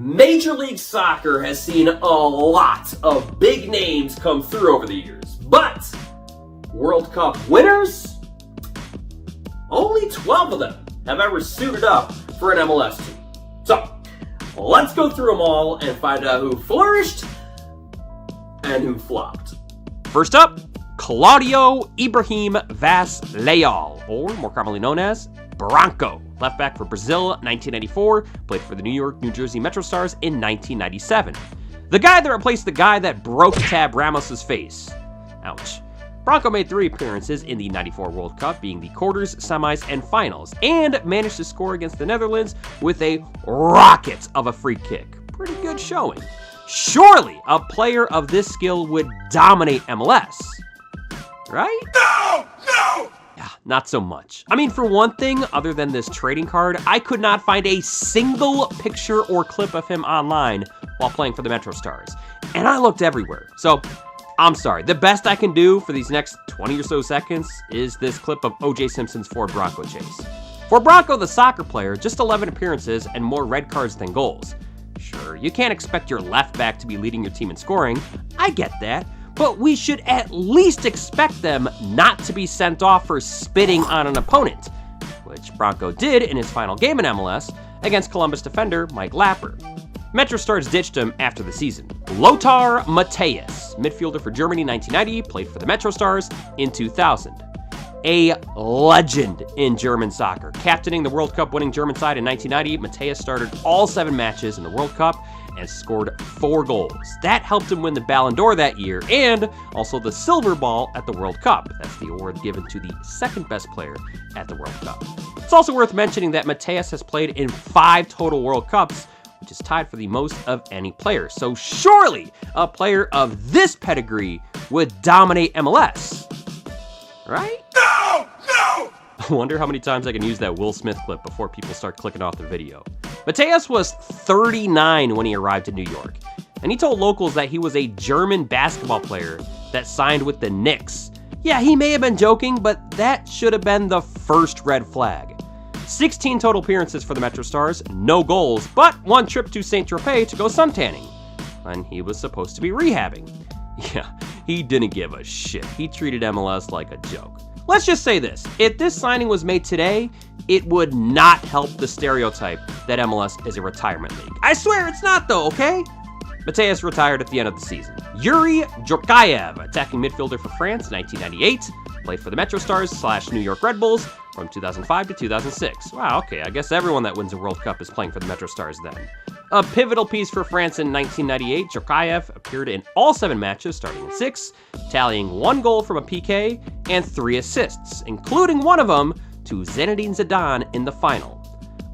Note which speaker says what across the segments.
Speaker 1: Major League Soccer has seen a lot of big names come through over the years, but World Cup winners? Only 12 of them have ever suited up for an MLS team. So, let's go through them all and find out who flourished and who flopped.
Speaker 2: First up, Claudio Ibrahim Vaz Leal, or more commonly known as Branco. Left back for Brazil, 1994, played for the New York, New Jersey Metro Stars in 1997. The guy that replaced the guy that broke Tab Ramos's face. Ouch. Branco made 3 appearances in the 94 World Cup, being the quarters, semis, and finals, and managed to score against the Netherlands with a rocket of a free kick. Pretty good showing. Surely a player of this skill would dominate MLS. Right?
Speaker 3: No! No!
Speaker 2: Yeah, not so much. I mean, for one thing, other than this trading card, I could not find a single picture or clip of him online while playing for the Metro Stars. And I looked everywhere. So, I'm sorry. The best I can do for these next 20 or so seconds is this clip of O.J. Simpson's Ford Bronco chase. For Branco, the soccer player, just 11 appearances and more red cards than goals. Sure, you can't expect your left back to be leading your team in scoring. I get that. But we should at least expect them not to be sent off for spitting on an opponent, which Branco did in his final game in MLS against Columbus defender Mike Lapper. Metro Stars ditched him after the season. Lothar Matthäus, midfielder for Germany 1990, played for the Metro Stars in 2000. A legend in German soccer. Captaining the World Cup winning German side in 1990, Matthäus started all 7 matches in the World Cup and scored 4 goals. That helped him win the Ballon d'Or that year and also the Silver Ball at the World Cup. That's the award given to the second best player at the World Cup. It's also worth mentioning that Matthäus has played in 5 total World Cups, which is tied for the most of any player. So surely a player of this pedigree would dominate MLS. Right?
Speaker 3: No! No!
Speaker 2: I wonder how many times I can use that Will Smith clip before people start clicking off the video. Matthäus was 39 when he arrived in New York, and he told locals that he was a German basketball player that signed with the Knicks. Yeah, he may have been joking, but that should have been the first red flag. 16 total appearances for the Metro Stars, no goals, but 1 trip to Saint-Tropez to go suntanning, when he was supposed to be rehabbing. Yeah, he didn't give a shit. He treated MLS like a joke. Let's just say this, if this signing was made today, it would not help the stereotype that MLS is a retirement league. I swear it's not though, okay? Matthäus retired at the end of the season. Thierry Djorkaeff, attacking midfielder for France, 1998, played for the Metro Stars / New York Red Bulls from 2005 to 2006. Wow, okay, I guess everyone that wins a World Cup is playing for the Metro Stars then. A pivotal piece for France in 1998, Djorkaeff appeared in all 7 matches, starting in 6, tallying 1 goal from a PK and 3 assists, including one of them to Zinedine Zidane in the final.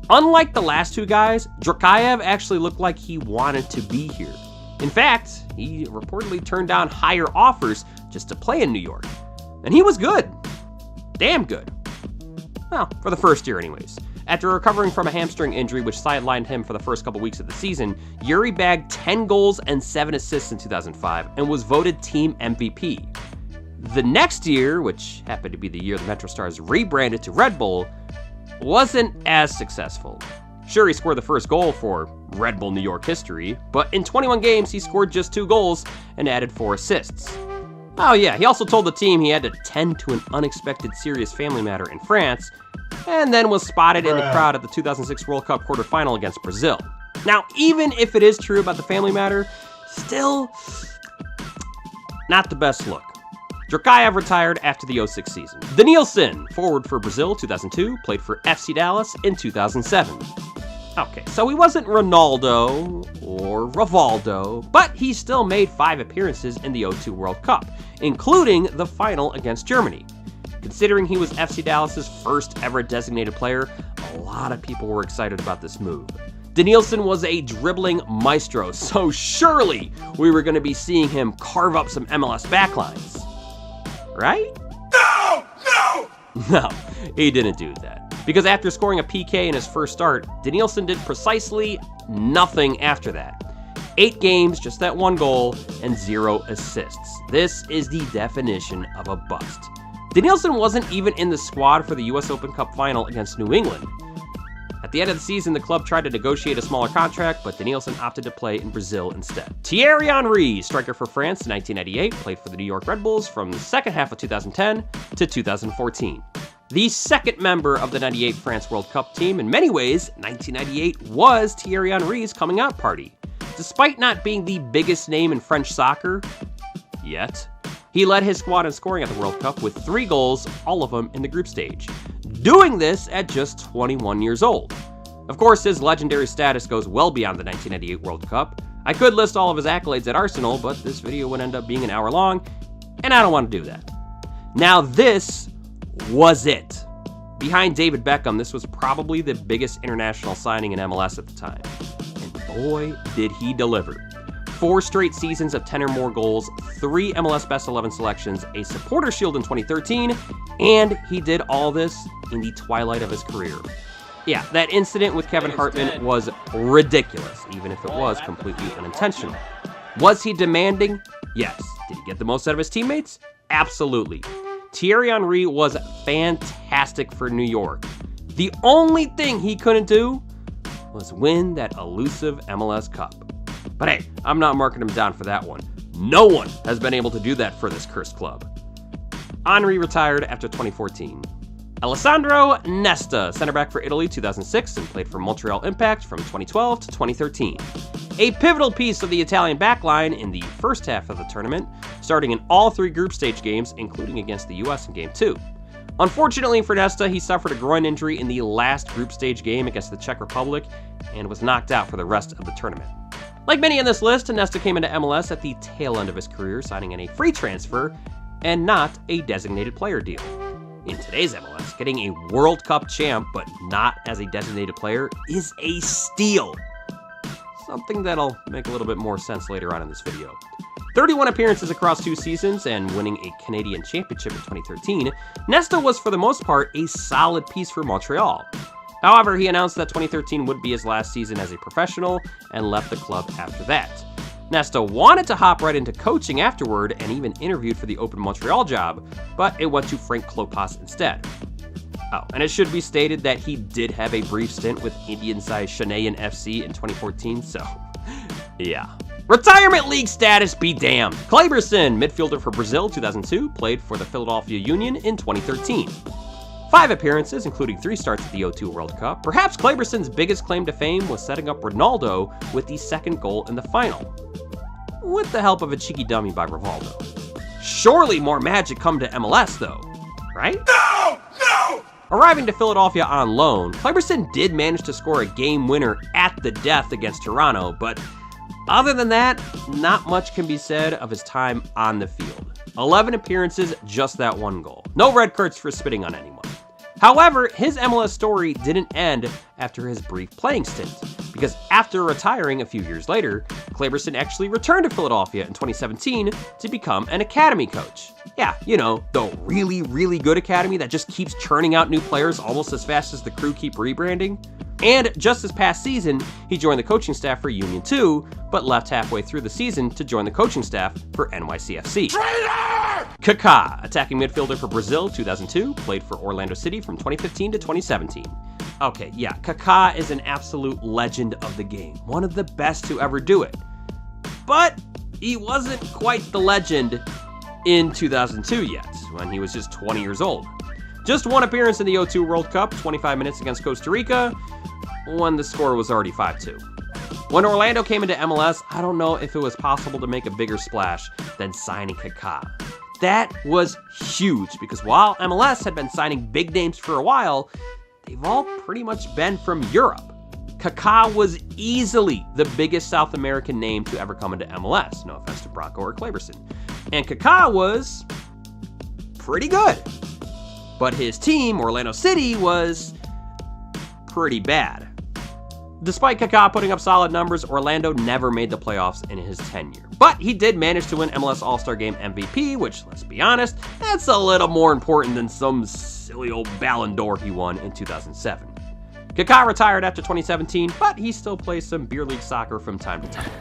Speaker 2: Unlike the last 2 guys, Djorkaeff actually looked like he wanted to be here. In fact, he reportedly turned down higher offers just to play in New York. And he was good. Damn good. Well, for the first year anyways. After recovering from a hamstring injury which sidelined him for the first couple weeks of the season, Yuri bagged 10 goals and 7 assists in 2005 and was voted team MVP. The next year, which happened to be the year the Metro Stars rebranded to Red Bull, wasn't as successful. Sure, he scored the first goal for Red Bull New York history, but in 21 games he scored just 2 goals and added 4 assists. Oh yeah, he also told the team he had to tend to an unexpected serious family matter in France, and then was spotted in the crowd at the 2006 World Cup quarterfinal against Brazil. Now, even if it is true about the family matter, still not the best look. Djorkaeff retired after the 06 season. Danielson, forward for Brazil, 2002, played for FC Dallas in 2007. Okay, so he wasn't Ronaldo or Rivaldo, but he still made 5 appearances in the 02 World Cup, including the final against Germany. Considering he was FC Dallas's first ever designated player, a lot of people were excited about this move. Danielson was a dribbling maestro, so surely we were going to be seeing him carve up some MLS backlines. Right?
Speaker 3: No! No!
Speaker 2: No, he didn't do that. Because after scoring a PK in his first start, Danielson did precisely nothing after that. 8 games, just that 1 goal, and 0 assists. This is the definition of a bust. Danielson wasn't even in the squad for the US Open Cup final against New England. At the end of the season, the club tried to negotiate a smaller contract, but Danielson opted to play in Brazil instead. Thierry Henry, striker for France in 1998, played for the New York Red Bulls from the second half of 2010 to 2014. The second member of the 98 France World Cup team, in many ways, 1998 was Thierry Henry's coming out party. Despite not being the biggest name in French soccer, yet, he led his squad in scoring at the World Cup with 3 goals, all of them in the group stage, doing this at just 21 years old. Of course, his legendary status goes well beyond the 1998 World Cup. I could list all of his accolades at Arsenal, but this video would end up being an hour long, and I don't want to do that. Now this was it. Behind David Beckham, this was probably the biggest international signing in MLS at the time. And boy, did he deliver. 4 straight seasons of 10 or more goals, 3 MLS Best 11 selections, a Supporter Shield in 2013, and he did all this in the twilight of his career. Yeah, that incident with Kevin Hartman was ridiculous, even if it was completely unintentional. Was he demanding? Yes. Did he get the most out of his teammates? Absolutely. Thierry Henry was fantastic for New York. The only thing he couldn't do was win that elusive MLS Cup. But hey, I'm not marking him down for that one. No one has been able to do that for this cursed club. Henry retired after 2014. Alessandro Nesta, center back for Italy 2006 and played for Montreal Impact from 2012 to 2013. A pivotal piece of the Italian backline in the first half of the tournament, starting in all 3 group stage games, including against the US in Game 2. Unfortunately for Nesta, he suffered a groin injury in the last group stage game against the Czech Republic and was knocked out for the rest of the tournament. Like many on this list, Nesta came into MLS at the tail end of his career, signing in a free transfer and not a designated player deal. In today's MLS, getting a World Cup champ but not as a designated player is a steal. Something that'll make a little bit more sense later on in this video. 31 appearances across 2 seasons and winning a Canadian championship in 2013, Nesta was for the most part a solid piece for Montreal. However, he announced that 2013 would be his last season as a professional and left the club after that. Nesta wanted to hop right into coaching afterward and even interviewed for the open Montreal job, but it went to Frank Klopas instead. Oh, and it should be stated that he did have a brief stint with Indian-sized Chennai FC in 2014, so yeah. Retirement League status be damned. Kleberson, midfielder for Brazil 2002, played for the Philadelphia Union in 2013. 5 appearances, including 3 starts at the '02 World Cup. Perhaps Kleberson's biggest claim to fame was setting up Ronaldo with the 2nd goal in the final, with the help of a cheeky dummy by Rivaldo. Surely more magic come to MLS though, right?
Speaker 3: No! No!
Speaker 2: Arriving to Philadelphia on loan, Kleberson did manage to score a game winner at the death against Toronto, but other than that, not much can be said of his time on the field. 11 appearances, just that 1 goal. No red cards for spitting on anyone. However, his MLS story didn't end after his brief playing stint, because after retiring a few years later, Kleberson actually returned to Philadelphia in 2017 to become an academy coach. Yeah, you know, the really, really good academy that just keeps churning out new players almost as fast as the crew keep rebranding. And just this past season, he joined the coaching staff for Union 2, but left halfway through the season to join the coaching staff for NYCFC.
Speaker 3: Traitor!
Speaker 2: Kaka, attacking midfielder for Brazil 2002, played for Orlando City from 2015 to 2017. Okay, yeah, Kaka is an absolute legend of the game, one of the best to ever do it. But he wasn't quite the legend in 2002 yet, when he was just 20 years old. Just 1 appearance in the '02 World Cup, 25 minutes against Costa Rica, when the score was already 5-2. When Orlando came into MLS, I don't know if it was possible to make a bigger splash than signing Kaka. That was huge, because while MLS had been signing big names for a while, they've all pretty much been from Europe. Kaka was easily the biggest South American name to ever come into MLS, no offense to Bronco or Kleberson. And Kaka was pretty good. But his team, Orlando City, was pretty bad. Despite Kaka putting up solid numbers, Orlando never made the playoffs in his tenure. But he did manage to win MLS All-Star Game MVP, which, let's be honest, that's a little more important than some silly old Ballon d'Or he won in 2007. Kaka retired after 2017, but he still plays some beer league soccer from time to time.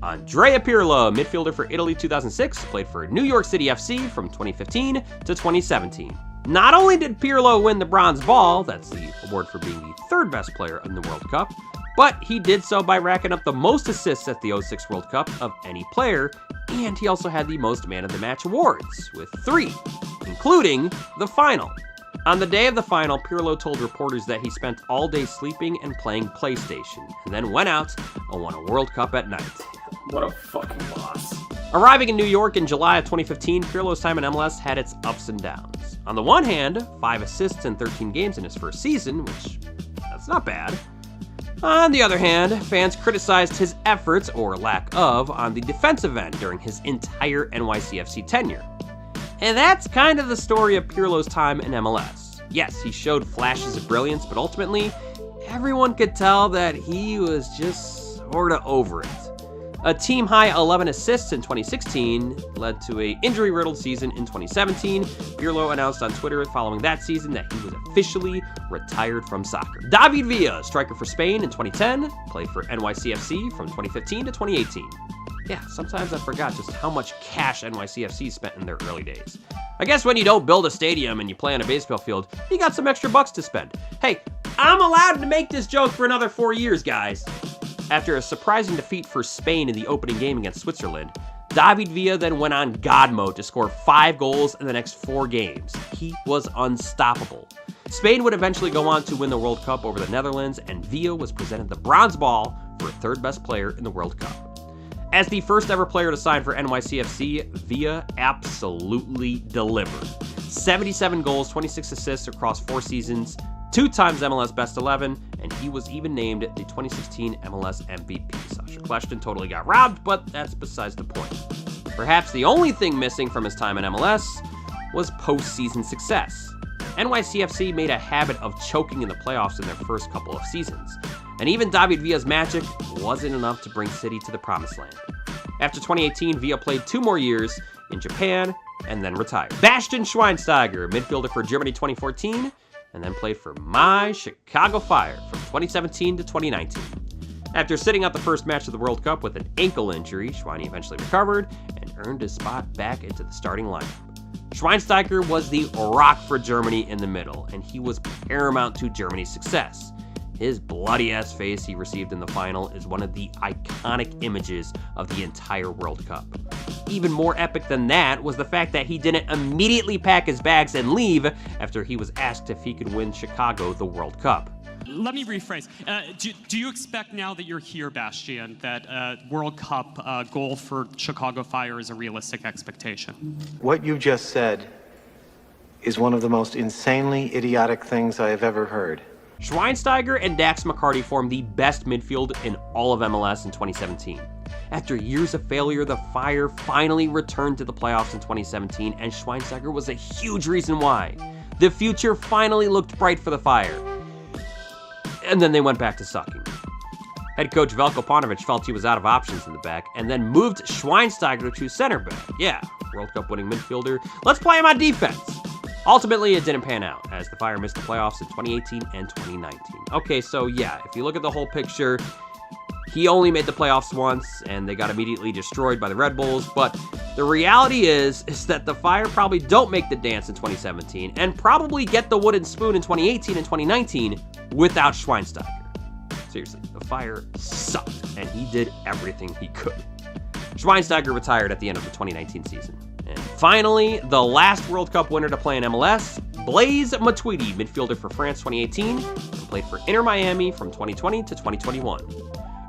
Speaker 2: Andrea Pirlo, midfielder for Italy 2006, played for New York City FC from 2015 to 2017. Not only did Pirlo win the bronze ball, that's the award for being the third best player in the World Cup, but he did so by racking up the most assists at the 06 World Cup of any player, and he also had the most man of the match awards, with 3, including the final. On the day of the final, Pirlo told reporters that he spent all day sleeping and playing PlayStation, and then went out and won a World Cup at night.
Speaker 1: What a fucking loss.
Speaker 2: Arriving in New York in July of 2015, Pirlo's time in MLS had its ups and downs. On the one hand, 5 assists in 13 games in his first season, which, that's not bad. On the other hand, fans criticized his efforts, or lack of, on the defensive end during his entire NYCFC tenure. And that's kind of the story of Pirlo's time in MLS. Yes, he showed flashes of brilliance, but ultimately, everyone could tell that he was just sorta over it. A team-high 11 assists in 2016 led to an injury-riddled season in 2017. Pirlo announced on Twitter following that season that he was officially retired from soccer. David Villa, striker for Spain in 2010, played for NYCFC from 2015 to 2018. Yeah, sometimes I forgot just how much cash NYCFC spent in their early days. I guess when you don't build a stadium and you play on a baseball field, you got some extra bucks to spend. Hey, I'm allowed to make this joke for another 4 years, guys. After a surprising defeat for Spain in the opening game against Switzerland, David Villa then went on God mode to score 5 goals in the next 4 games. He was unstoppable. Spain would eventually go on to win the World Cup over the Netherlands, and Villa was presented the bronze ball for third best player in the World Cup. As the first ever player to sign for NYCFC, Villa absolutely delivered. 77 goals, 26 assists across 4 seasons, 2 times MLS Best 11, and he was even named the 2016 MLS MVP. Sasha Kljestan totally got robbed, but that's besides the point. Perhaps the only thing missing from his time in MLS was postseason success. NYCFC made a habit of choking in the playoffs in their first couple of seasons, and even David Villa's magic wasn't enough to bring City to the promised land. After 2018, Villa played 2 more years in Japan and then retired. Bastian Schweinsteiger, midfielder for Germany 2014, and then played for my Chicago Fire from 2017 to 2019. After sitting out the first match of the World Cup with an ankle injury, Schweini eventually recovered and earned his spot back into the starting lineup. Schweinsteiger was the rock for Germany in the middle, and he was paramount to Germany's success. His bloody-ass face he received in the final is one of the iconic images of the entire World Cup. Even more epic than that was the fact that he didn't immediately pack his bags and leave after he was asked if he could win Chicago the World Cup.
Speaker 4: Let me rephrase. Do you expect now that you're here, Bastian, that World Cup goal for Chicago Fire is a realistic expectation?
Speaker 5: What you just said is one of the most insanely idiotic things I have ever heard.
Speaker 2: Schweinsteiger and Dax McCarty formed the best midfield in all of MLS in 2017. After years of failure, the Fire finally returned to the playoffs in 2017, and Schweinsteiger was a huge reason why. The future finally looked bright for the Fire. And then they went back to sucking. Head coach Veljko Paunovic felt he was out of options in the back, and then moved Schweinsteiger to choose center back. Yeah, World Cup winning midfielder. Let's play him on defense. Ultimately, it didn't pan out, as the Fire missed the playoffs in 2018 and 2019. Okay, so yeah, if you look at the whole picture, he only made the playoffs once, and they got immediately destroyed by the Red Bulls, but the reality is that the Fire probably don't make the dance in 2017, and probably get the wooden spoon in 2018 and 2019 without Schweinsteiger. Seriously, the Fire sucked, and he did everything he could. Schweinsteiger retired at the end of the 2019 season. And finally, the last World Cup winner to play in MLS, Blaise Matuidi, midfielder for France 2018, and played for Inter Miami from 2020 to 2021.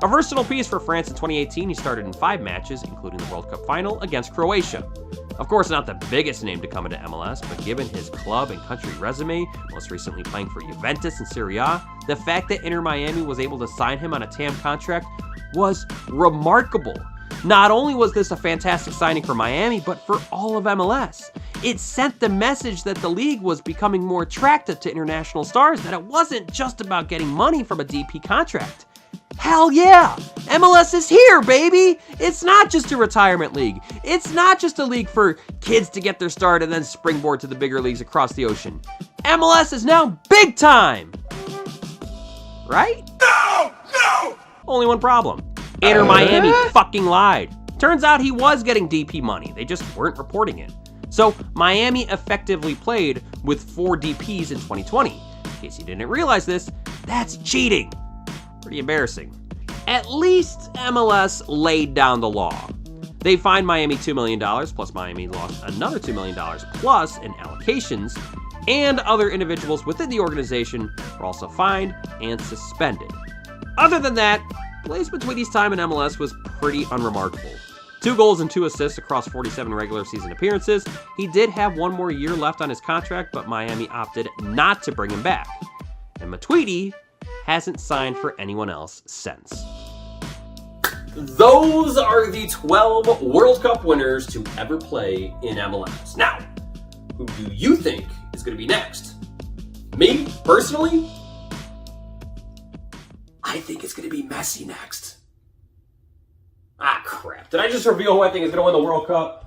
Speaker 2: A versatile piece for France in 2018, he started in 5 matches, including the World Cup final against Croatia. Of course, not the biggest name to come into MLS, but given his club and country resume, most recently playing for Juventus and Serie A, the fact that Inter Miami was able to sign him on a TAM contract was remarkable. Not only was this a fantastic signing for Miami, but for all of MLS. It sent the message that the league was becoming more attractive to international stars, that it wasn't just about getting money from a DP contract. Hell yeah! MLS is here, baby! It's not just a retirement league. It's not just a league for kids to get their start and then springboard to the bigger leagues across the ocean. MLS is now big time! Right?
Speaker 3: No! No!
Speaker 2: Only one problem. Inter Miami fucking lied. Turns out he was getting DP money, they just weren't reporting it. So Miami effectively played with 4 DPs in 2020. In case you didn't realize this, that's cheating. Pretty embarrassing. At least MLS laid down the law. They fined Miami $2 million, plus Miami lost another $2 million plus in allocations, and other individuals within the organization were also fined and suspended. Other than that, Blaise Matuidi's time in MLS was pretty unremarkable. 2 goals and 2 assists across 47 regular season appearances. He did have 1 more year left on his contract, but Miami opted not to bring him back. And Matuidi hasn't signed for anyone else since.
Speaker 1: Those are the 12 World Cup winners to ever play in MLS. Now, who do you think is going to be next? Me, personally, I think it's going to be Messi next. Ah, crap. Did I just reveal who I think is going to win the World Cup?